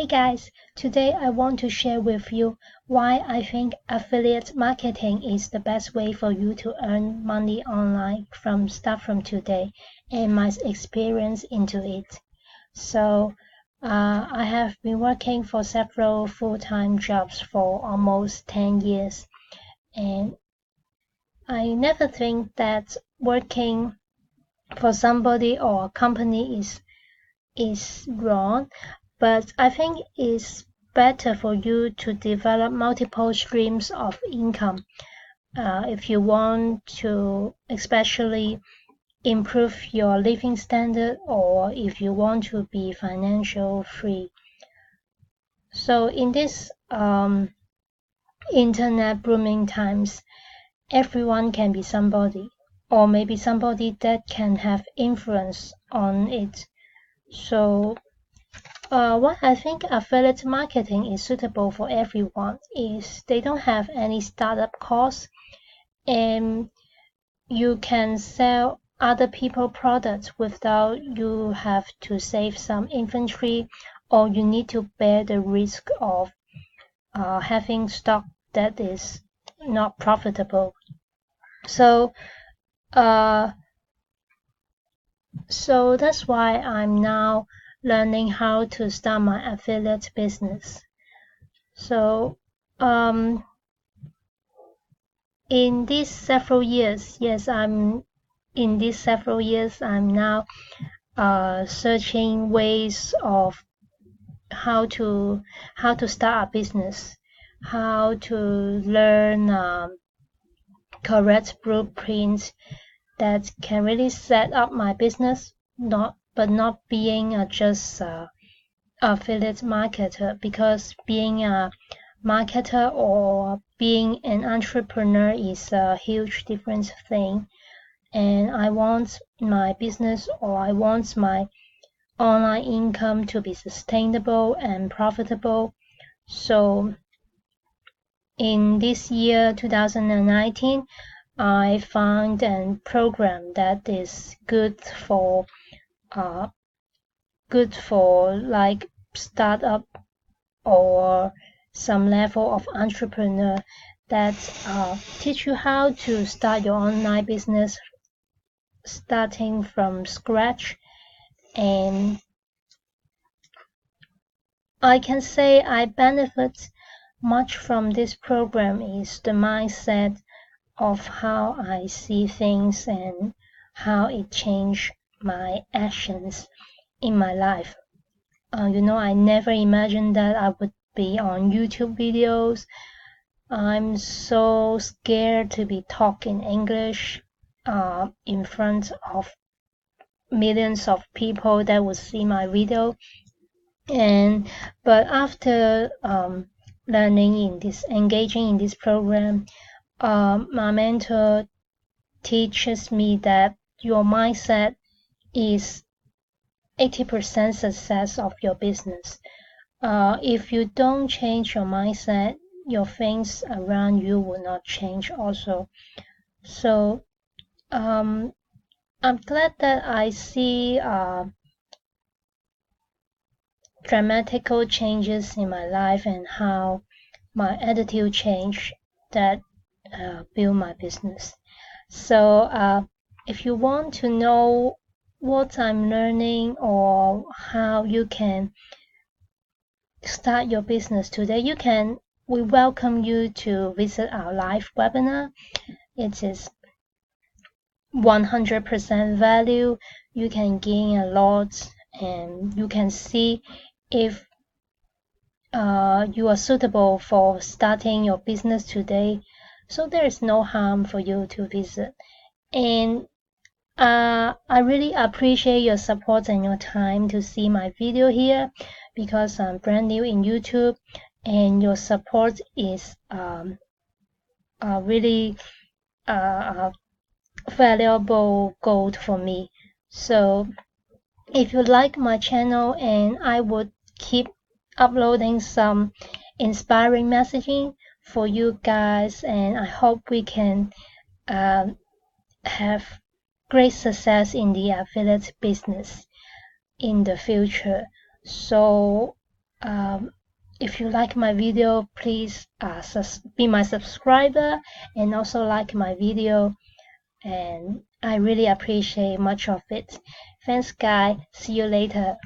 Hey guys, today I want to share with you why I think affiliate marketing is the best way for you to earn money online start from today and my experience into it. So I have been working for several full-time jobs for almost 10 years, and I never think that working for somebody or a company is wrong, but I think it's better for you to develop multiple streams of income if you want to especially improve your living standard or if you want to be financial free. So in this internet booming times, everyone can be somebody, or maybe somebody that can have influence on it. So what I think affiliate marketing is suitable for everyone is they don't have any startup costs, and you can sell other people products without you have to save some inventory, or you need to bear the risk of having stock that is not profitable. So that's why I'm now learning how to start my affiliate business. So in these several years, I'm now searching ways of how to start a business, how to learn correct blueprints that can really set up my business, not being just affiliate marketer, because being a marketer or being an entrepreneur is a huge different thing, and I want my business or I want my online income to be sustainable and profitable. So in this year 2019, I found a program that is good for like startup or some level of entrepreneur that teach you how to start your online business starting from scratch. And I can say I benefit much from this program is the mindset of how I see things and how it changed my actions in my life. I never imagined that I would be on YouTube videos. I'm so scared to be talking English in front of millions of people that would see my video. But after engaging in this program, my mentor teaches me that your mindset is 80% success of your business. If you don't change your mindset, your things around you will not change also. So I'm glad that I see dramatical changes in my life and how my attitude changed that build my business. So if you want to know what I'm learning or how you can start your business today, we welcome you to visit our live webinar. It is 100% value. You can gain a lot, and you can see if you are suitable for starting your business today. So there is no harm for you to visit. And I really appreciate your support and your time to see my video here, because I'm brand new in YouTube, and your support is really valuable gold for me. So if you like my channel, and I would keep uploading some inspiring messaging for you guys, and I hope we can have great success in the affiliate business in the future. So If you like my video, please be my subscriber and also like my video, and I really appreciate much of it. Thanks guys, see you later.